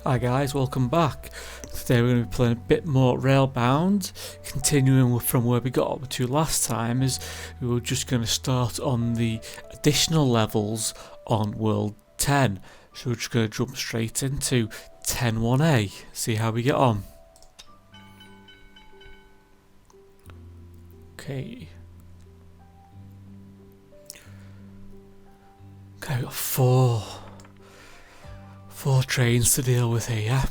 Hi guys, welcome back. Today we're going to be playing a bit more Railbound, continuing from where we got up to last time. Is we were just going to start on the additional levels on World 10. So we're just going to jump straight into 10.1a, see how we get on. Okay, we've got four trains to deal with here.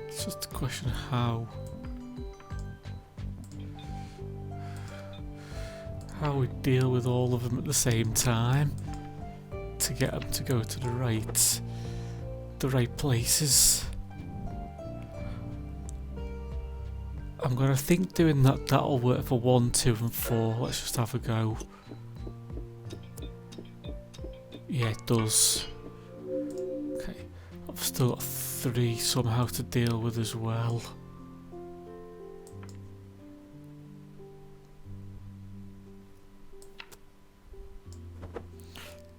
It's just a question of how we deal with all of them at the same time to get them to go to the right places. I'm gonna think doing that'll work for 1, 2 and 4. Let's just have a go. Yeah, it does. Okay, I've still got 3 somehow to deal with as well.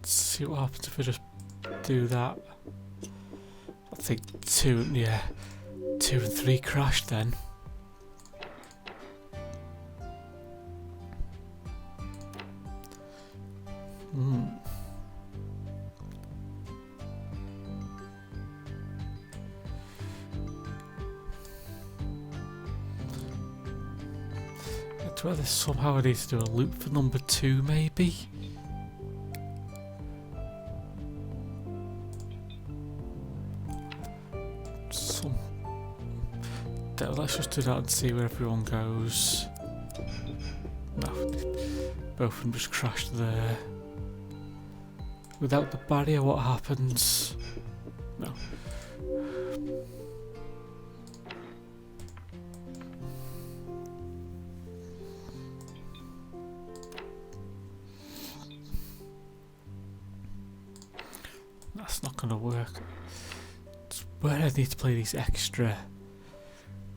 Let's see what happens if I just do that. I think 2 and 3 crashed then. I'd rather somehow I need to do a loop for number 2 maybe. Let's just do that and see where everyone goes. No, both of them just crashed there. Without the barrier, what happens? No. That's not going to work. It's where I need to play these extra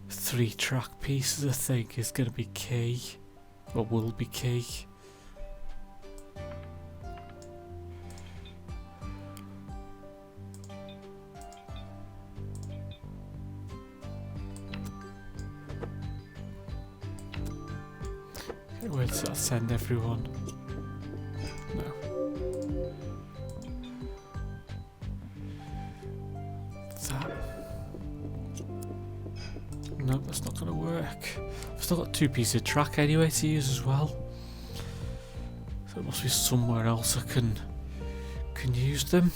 3-track pieces, I think, is going to be key, or will be key. Okay, where does that send everyone? No. That. No, that's not going to work. I've still got 2 pieces of track anyway to use as well. So it must be somewhere else I can use them.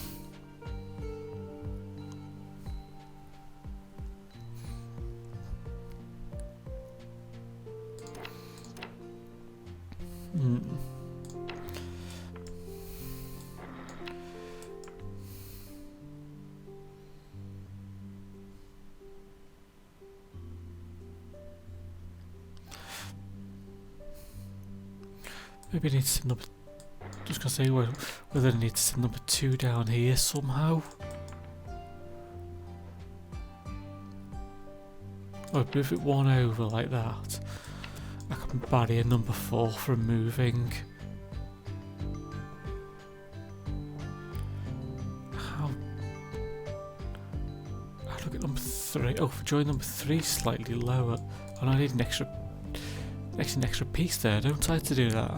Maybe I need to send number. Just gonna say whether I need to send number 2 down here somehow. Or move it 1 over like that. I can barrier number 4 from moving. How do I get number 3? Oh, for join number 3 slightly lower. And I need an extra piece there, don't I, to do that?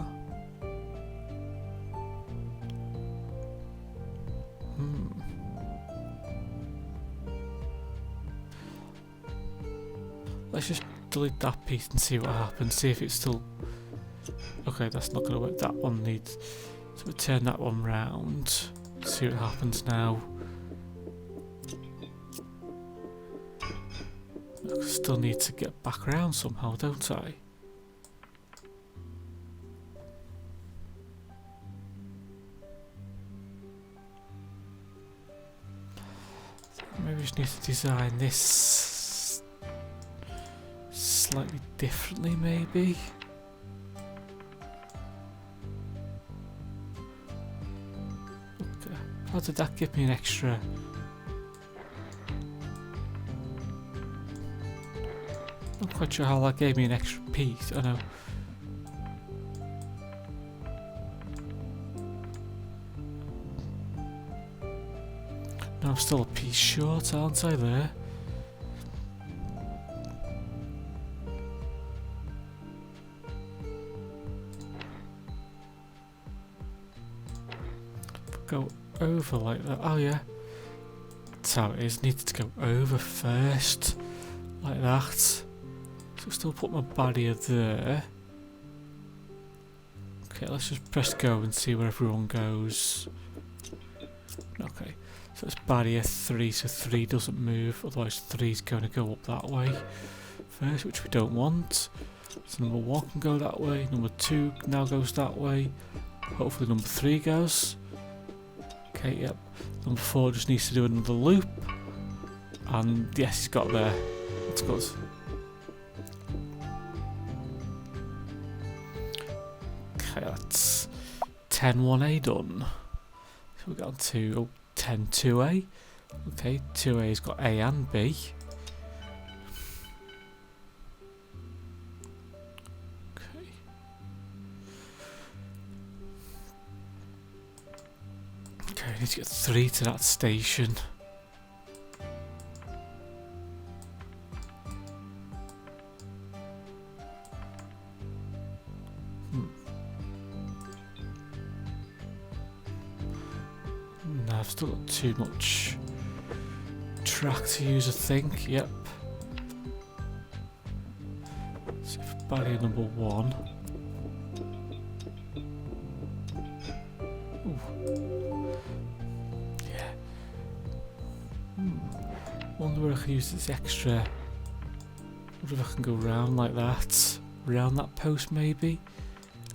Let's just delete that piece and see what happens, see if it's still... Okay, that's not going to work. That one needs... So we turn that one round, see what happens now. I still need to get back around somehow, don't I? Maybe we just need to design this slightly differently, maybe. Okay. How did that give me an extra Not quite sure how that gave me an extra piece. I know. No, I'm still a piece short, aren't I, there? Go over like that. Oh yeah. That's how it is. Needed to go over first. Like that. So still put my barrier there. Okay, let's just press go and see where everyone goes. Okay. So it's barrier 3, so 3 doesn't move, otherwise 3 is going to go up that way first, which we don't want. So number 1 can go that way, number 2 now goes that way, hopefully number 3 goes. Okay, yep. Number 4 just needs to do another loop, and yes, he's got there. That's good. Okay, that's 10-1A done. So we got to 10-2A. Okay, 2A's got A and B. Okay. Okay, we need to get 3 to that station. No, I've still got too much track to use, I think. Yep. So for barrier number 1. Ooh. Yeah. Wonder where I can use this extra. Wonder if I can go round like that. Round that post maybe.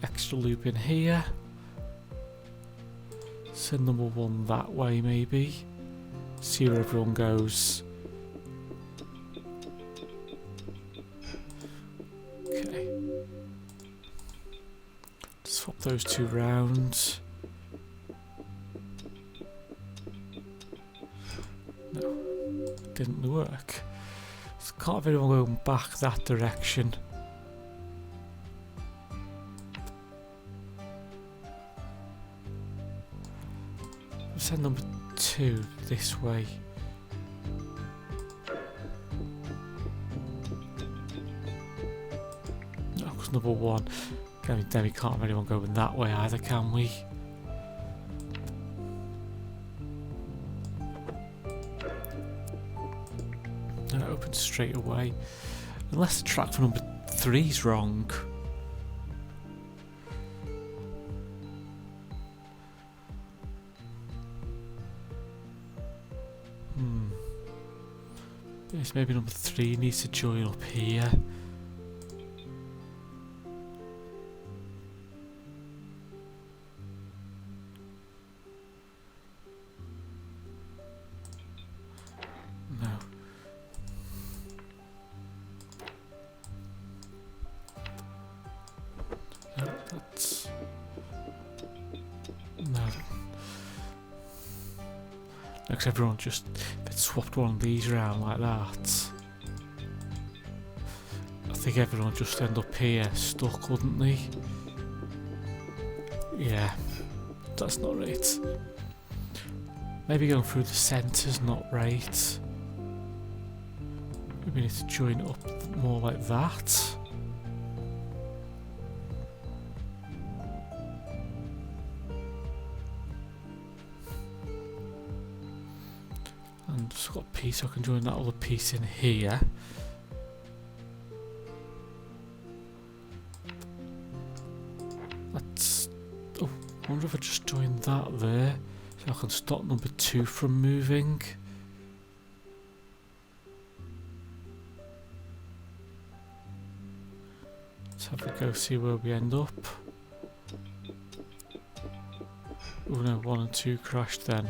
Extra loop in here. Send number 1 that way maybe. See where everyone goes. Okay. Swap those 2 rounds. No, didn't work. So can't have everyone going back that direction. Send number 2 this way. No, because number 1. Then we can't have anyone going that way either, can we? No, it opens straight away. Unless the track for number 3's wrong. Yes, maybe number 3 needs to join up here. No. No, that's... No. Because everyone just swapped one of these around like that. I think everyone would just end up here stuck, wouldn't they? Yeah, that's not right. Maybe going through the centre's not right. Maybe we need to join it up more like that. And just got a piece, so I can join that other piece in here. That's... oh, I wonder if I just join that there, so I can stop number 2 from moving. Let's have a go, see where we end up. Oh no, 1 and 2 crashed then.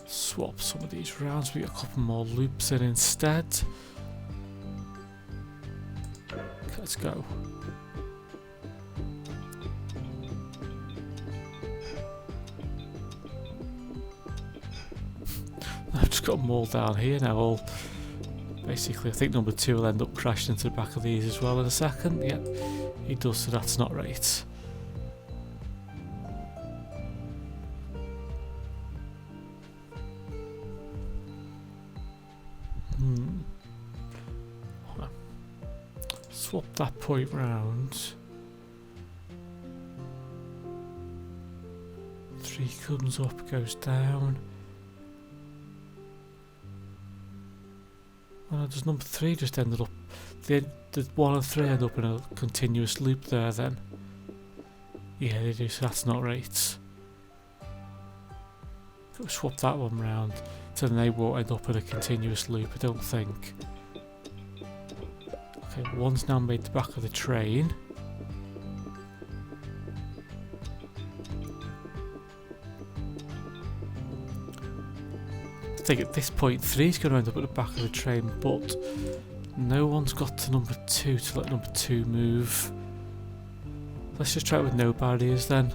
Swap some of these rounds, we get a couple more loops in instead. Okay, let's go. I've just got them all down here now, all Basically, I think number 2 will end up crashing into the back of these as well in a second. Yep, he does, so that's not right. Swap that point round. 3 comes up, goes down. Oh, does number 3 just ended up? Did 1 and 3 end up in a continuous loop there then? Yeah, they do, so that's not right. Swap that one round, so then they won't end up in a continuous loop, I don't think. Okay, 1's now made the back of the train. I think at this point 3's going to end up at the back of the train, but no one's got to number 2 to let number 2 move. Let's just try it with no barriers then.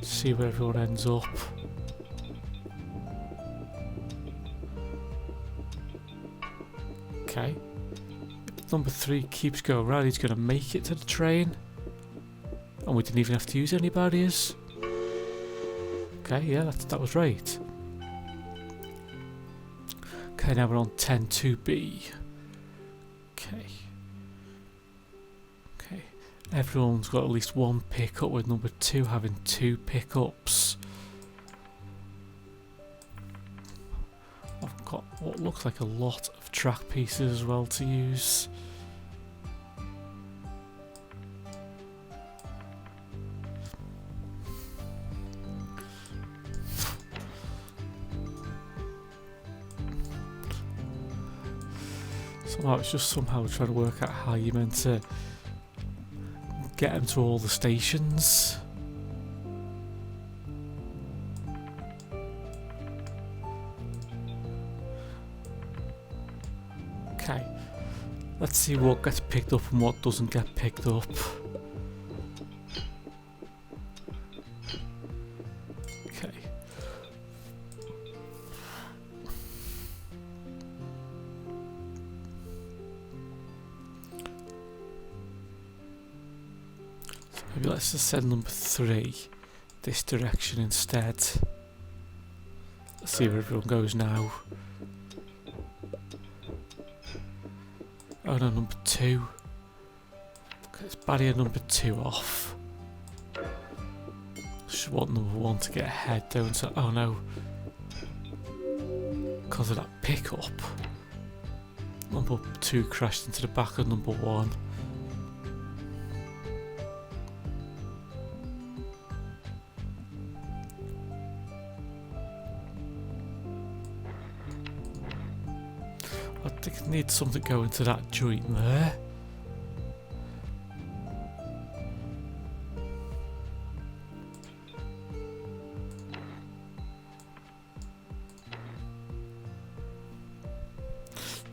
See where everyone ends up. Okay. If number 3 keeps going round, he's going to make it to the train. And we didn't even have to use any barriers. Okay, yeah, that was right. Okay, now we're on 10-2B. Okay. Okay. Everyone's got at least 1 pickup, with number 2 having 2 pickups. I've got what looks like a lot of track pieces as well to use. I was just somehow trying to work out how you meant to get them to all the stations. Okay, let's see what gets picked up and what doesn't get picked up. Okay. Maybe let's just send number 3 this direction instead. Let's see where everyone goes now. Oh no, number 2. Okay, let's barrier number 2 off. Just want number 1 to get ahead, don't I? Oh no. Because of that pickup. Number 2 crashed into the back of number 1. I think I need something going to that joint there.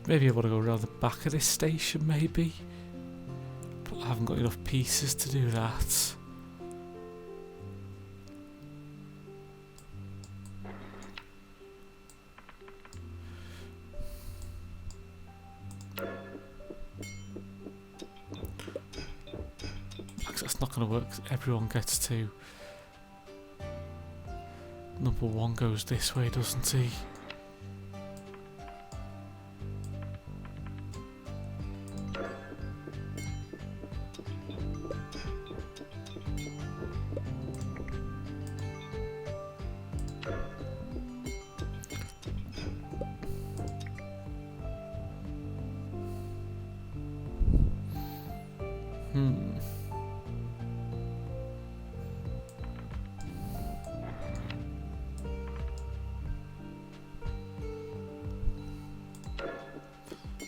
Maybe I want to go around the back of this station, maybe. But I haven't got enough pieces to do that. That's not going to work. Everyone gets to. Number 1 goes this way, doesn't he?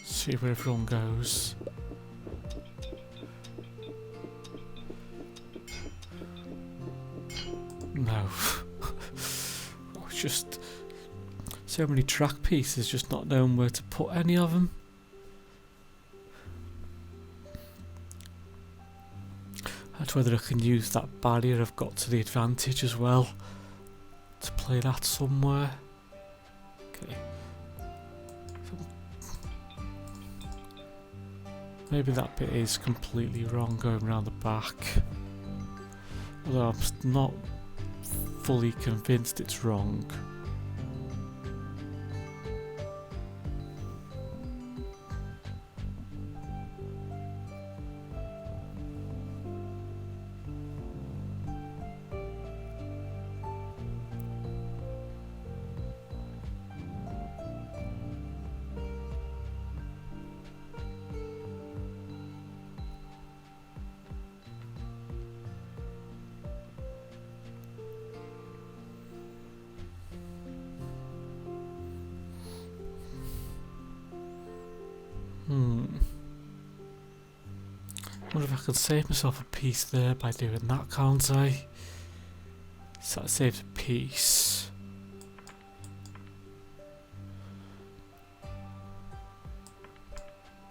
See where everyone goes. No. Oh, it's just so many track pieces, just not knowing where to put any of them. That's whether I can use that barrier I've got to the advantage as well to play that somewhere. Okay. Maybe that bit is completely wrong going around the back. Although I'm not fully convinced it's wrong. Wonder if I could save myself a piece there by doing that, can't I? So that saves a piece.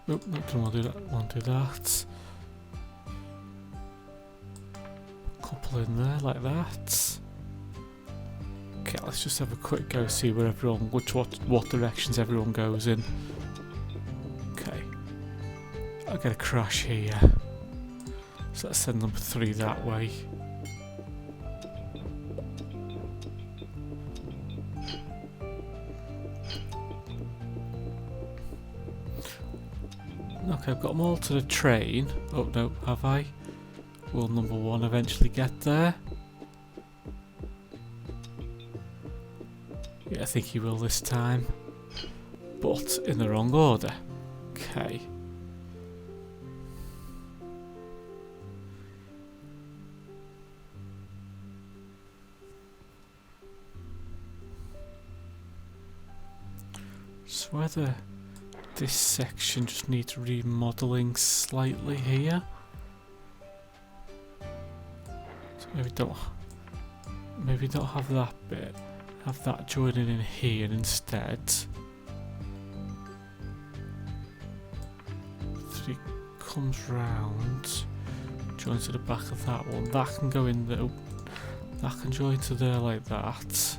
Nope, don't want to do that. Want to do that. Couple in there like that. Okay, let's just have a quick go, see where everyone, what directions everyone goes in. Okay, I get a crash here. So let's send number 3 that way. Okay, I've got them all to the train. Oh no, have I? Will number 1 eventually get there? Yeah, I think he will this time. But in the wrong order. Okay. So whether this section just needs remodelling slightly here. So maybe don't have that bit. Have that joining in here instead. 3 comes round, joins to the back of that one. That can go in there. That can join to there like that.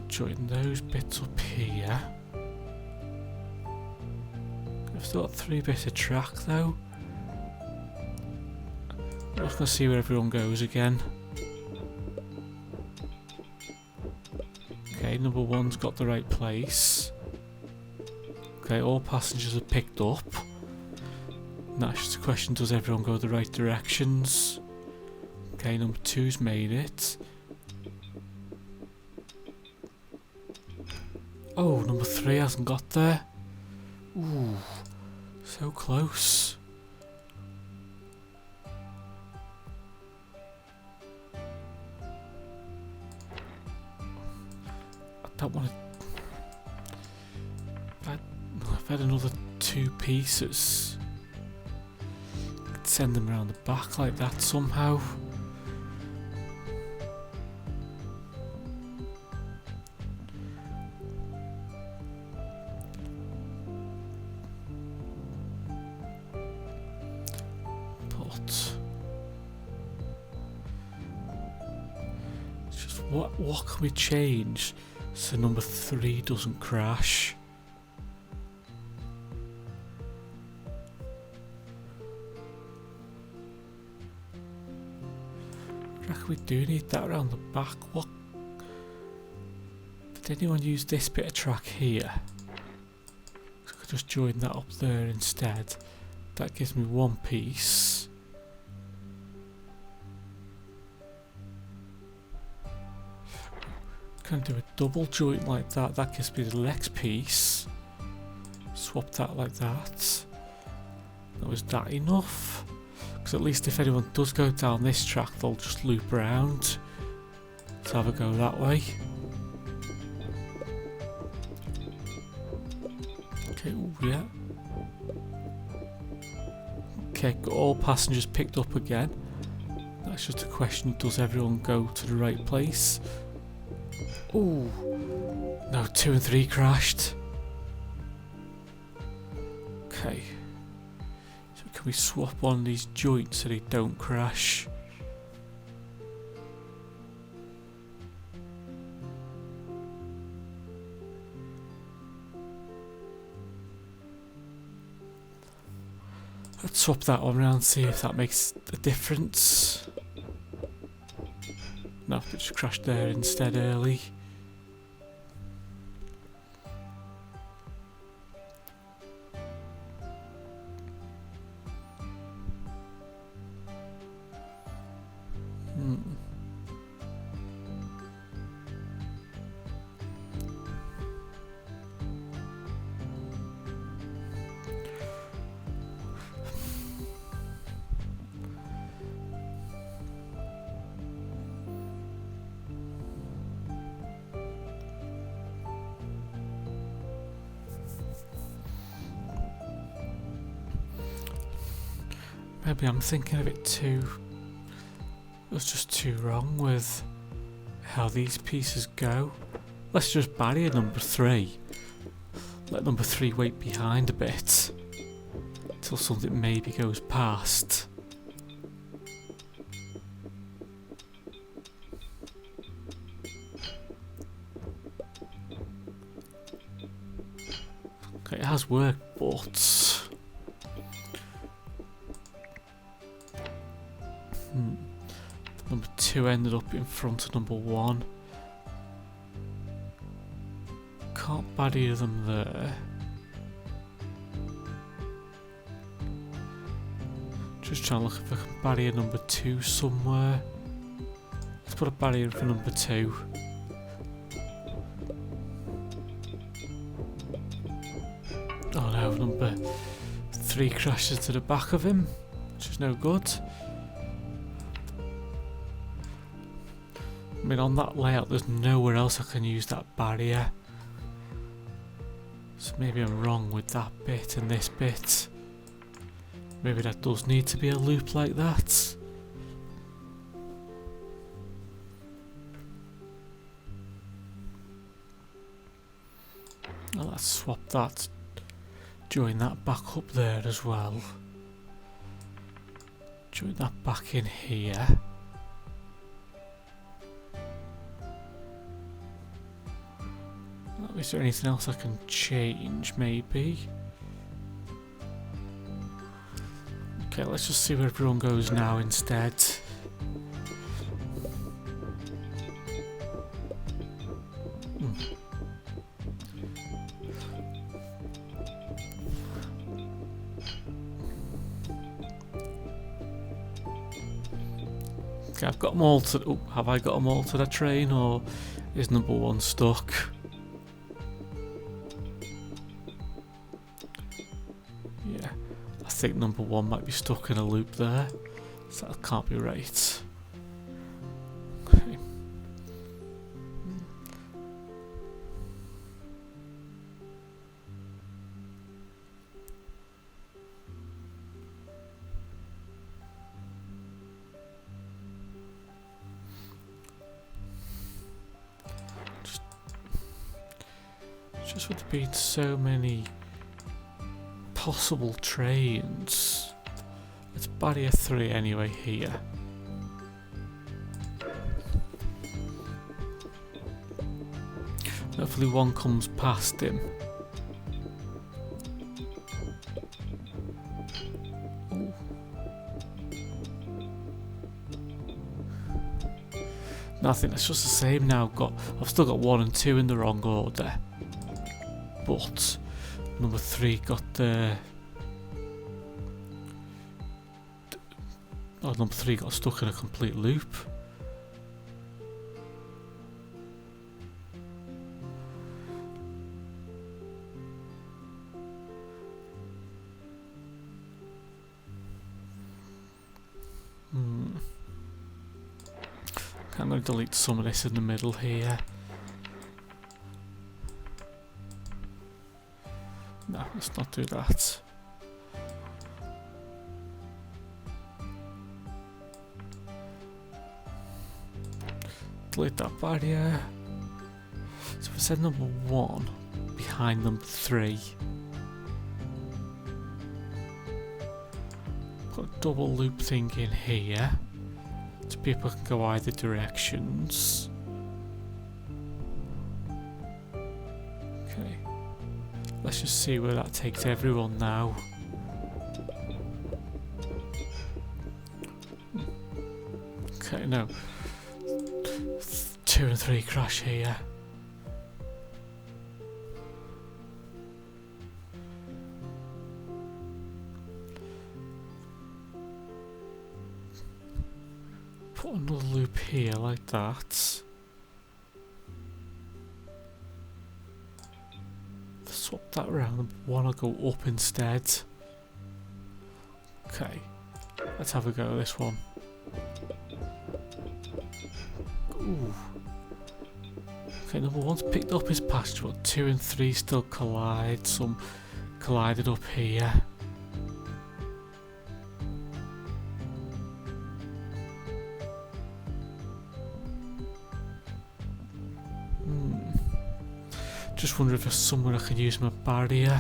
Join those bits up here. I've still got 3 bits of track though. I'm just gonna see where everyone goes again. Okay, number 1's got the right place. Okay, all passengers are picked up. And that's just a question, does everyone go the right directions? Okay, number 2's made it. Oh, number 3 hasn't got there. Ooh, so close. I don't want to... I've had another 2 pieces. I could send them around the back like that somehow. What can we change so number 3 doesn't crash? I reckon we do need that around the back. What? Did anyone use this bit of track here? I could just join that up there instead. That gives me 1 piece. Can do a double joint like that. That gives me the next piece. Swap that like that. Was that enough? Because at least if anyone does go down this track, they'll just loop around. Let's have a go that way. Okay, ooh, yeah. Okay, got all passengers picked up again. That's just a question, does everyone go to the right place? Ooh, no, 2 and 3 crashed. Okay, so can we swap one of these joints so they don't crash? Let's swap that one around, see if that makes a difference. No, it just crashed there instead early. Maybe I'm thinking of it too. It was just too wrong with how these pieces go. Let's just barrier number 3. Let number 3 wait behind a bit till something maybe goes past. Okay, it has worked, but number 2 ended up in front of number 1. Can't barrier them there. Just trying to look if I can barrier number 2 somewhere. Let's put a barrier for number 2. Oh no, number 3 crashes to the back of him, which is no good. I mean, on that layout there's nowhere else I can use that barrier. So maybe I'm wrong with that bit and this bit. Maybe that does need to be a loop like that. Well, let's swap that. Join that back up there as well. Join that back in here. Is there anything else I can change, maybe? Okay, let's just see where everyone goes now instead. Okay, I've got them all to... Oh, have I got them all to the train, or is number 1 stuck? I think number 1 might be stuck in a loop there, so that can't be right. Okay. Just with there being so many possible trains. Let's barrier 3 anyway here. Hopefully 1 comes past him. Ooh. No, I think that's just the same now. I've still got 1 and 2 in the wrong order, but number 3 got the... Oh, number 3 got stuck in a complete loop. I'm going to delete some of this in the middle here. No, let's not do that. Delete that barrier. So we said number 1 behind number 3. Put a double loop thing in here so people can go either directions. Okay. Let's just see where that takes everyone now. Okay, no. 2 and 3 crash here. Put another loop here like that. Swap that around, one will go up instead. Okay, let's have a go at this one. Ooh. Okay, number 1's picked up his passenger, but 2 and 3 still collide. Some collided up here. Just wonder if there's somewhere I could use my barrier.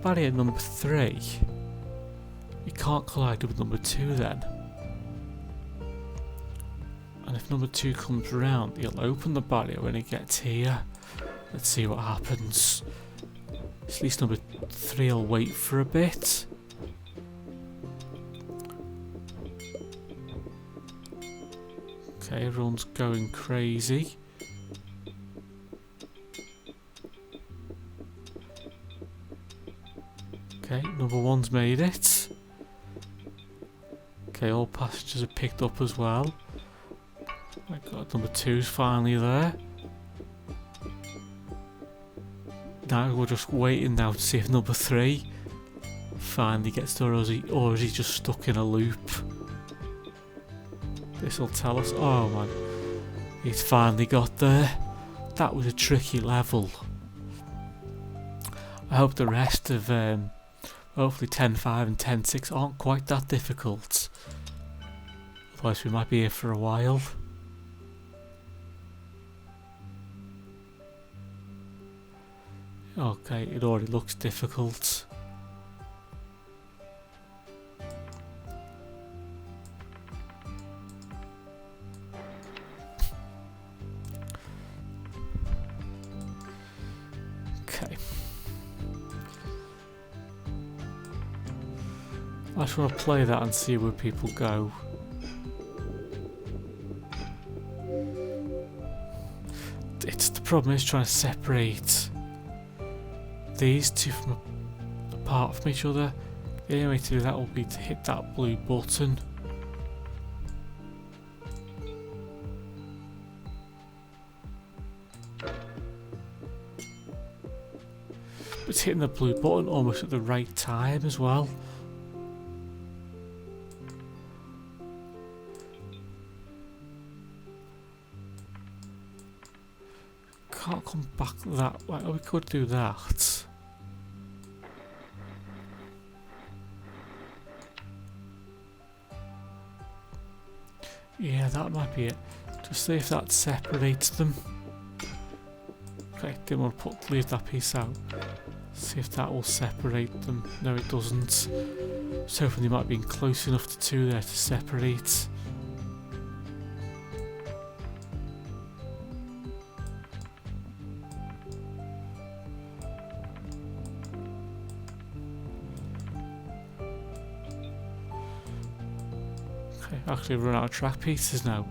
Barrier number 3. You can't collide with number 2 then. And if number 2 comes round, he'll open the barrier when he gets here. Let's see what happens. At least number 3 will wait for a bit. Okay, everyone's going crazy. Okay, number 1's made it. Okay, all passengers are picked up as well. My god, number 2's finally there. Now we're just waiting now to see if number 3 finally gets there, or is he just stuck in a loop. This will tell us. Oh man, he's finally got there. That was a tricky level. I hope the rest of hopefully 10.5 and 10.6 aren't quite that difficult. Otherwise we might be here for a while. Okay, it already looks difficult. Okay. I just want to play that and see where people go. It's the problem is trying to separate these two from apart from each other. The only way to do that will be to hit that blue button. But it's hitting the blue button almost at the right time as well. Can't come back that way. Oh, we could do that. Yeah, that might be it. Just see if that separates them. Okay, didn't want to leave that piece out. See if that will separate them. No, it doesn't. So hoping they might be close enough to 2 there to separate. Okay, actually run out of track pieces now.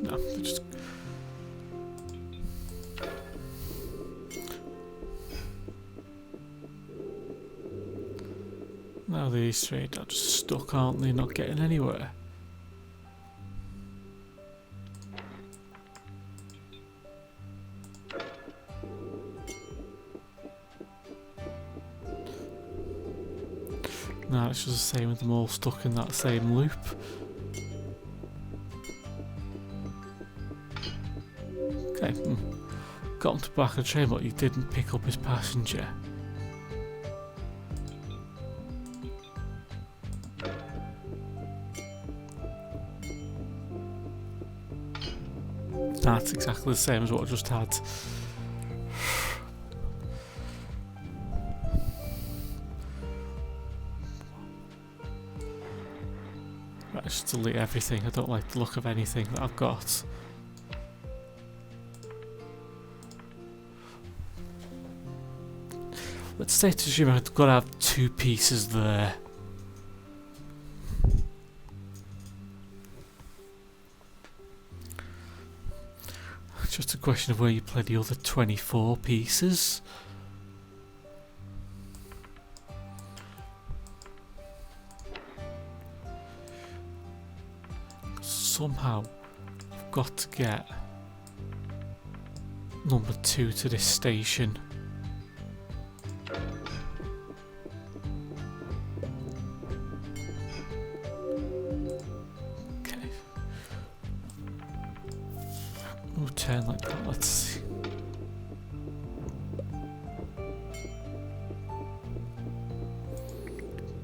No, just now these 3 are just stuck, aren't they? Not getting anywhere. No, it's just the same with them all stuck in that same loop. Okay, got him to back of the train, but he didn't pick up his passenger. That's exactly the same as what I just had. Right, just delete everything. I don't like the look of anything that I've got. let's say to assume I've got to have 2 pieces there. It's just a question of where you play the other 24 pieces. Somehow I've got to get number 2 to this station. Okay. We'll turn like that, let's see.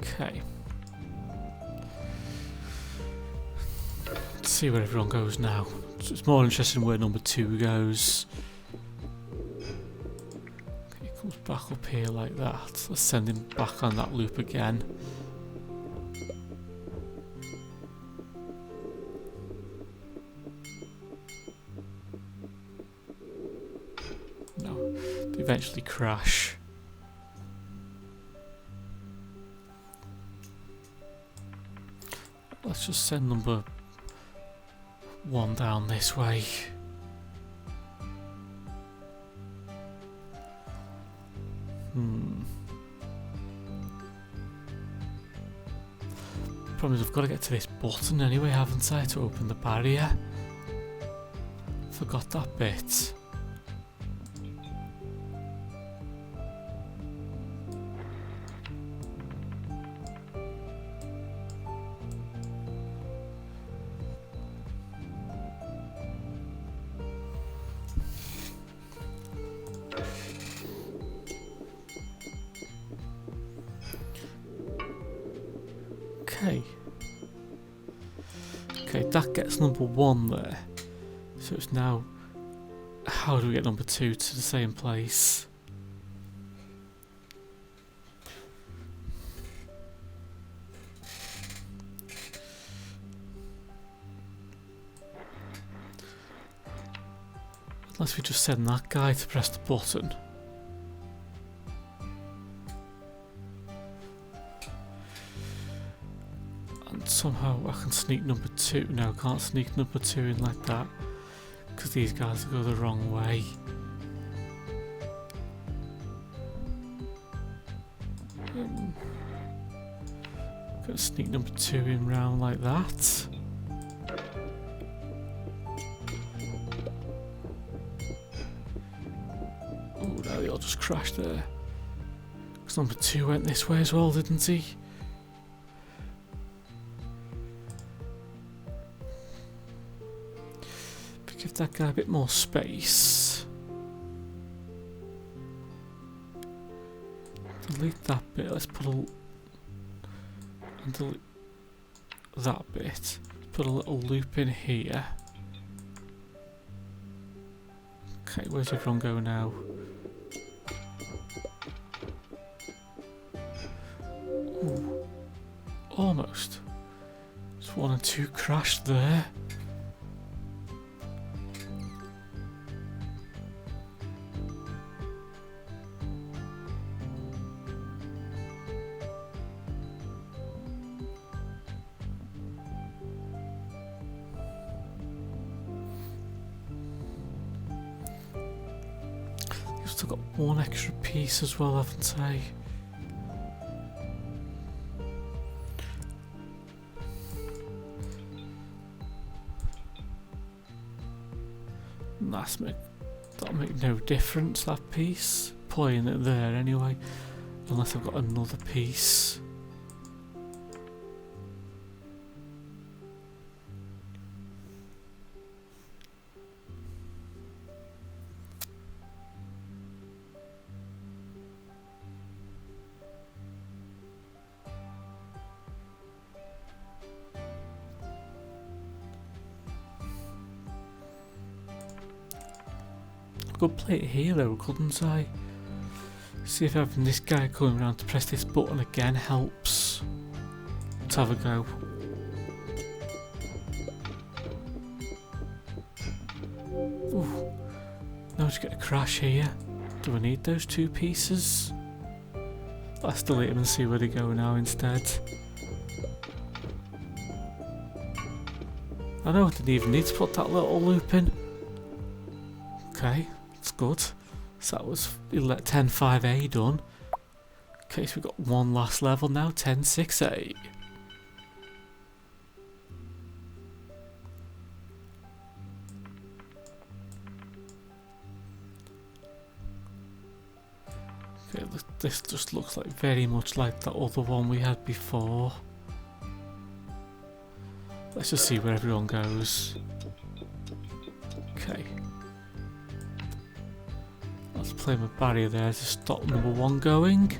Okay. Let's see where everyone goes now. So it's more interesting where number 2 goes. Okay, he comes back up here like that. Let's send him back on that loop again. No, they eventually crash. Let's just send number 1 down this way. Problem is I've got to get to this button anyway, haven't I, to open the barrier? Forgot that bit. Okay, that gets number 1 there. So it's now, how do we get number 2 to the same place? Unless we just send that guy to press the button. Somehow I can sneak number 2. No, I can't sneak number 2 in like that because these guys go the wrong way. Gonna sneak number 2 in round like that. Oh, now they all just crashed there. Because number 2 went this way as well, didn't he? Give that guy a bit more space. Delete that bit. Let's put a and delete that bit. Put a little loop in here. Okay, where's everyone go now? Ooh, almost. Just 1 and 2 crashed there. I've got 1 extra piece as well, haven't I? That'll make no difference, that piece. Playing it there anyway, unless I've got another piece. I could play it here though, couldn't I? See if having this guy coming around to press this button again helps. Let's have a go. Ooh. Now to get a crash here. Do I need those 2 pieces? Let's delete them and see where they go now instead. I know I didn't even need to put that little loop in. Okay, that's good. So that was 10.5a done. Okay, so we've got one last level now, 10.6a. Okay, this just looks like very much like the other one we had before. Let's just see where everyone goes. Okay. Let's play my barrier there to stop number one going.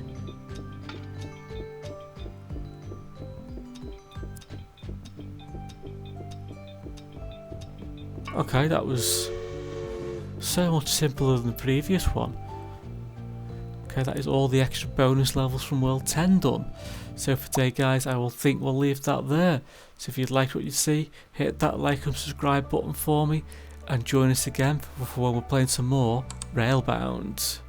Okay, that was so much simpler than the previous one. Okay, that is all the extra bonus levels from World 10 done. So for today guys, I will think we'll leave that there. So if you'd like what you see, hit that like and subscribe button for me, and join us again for when we're playing some more Railbound.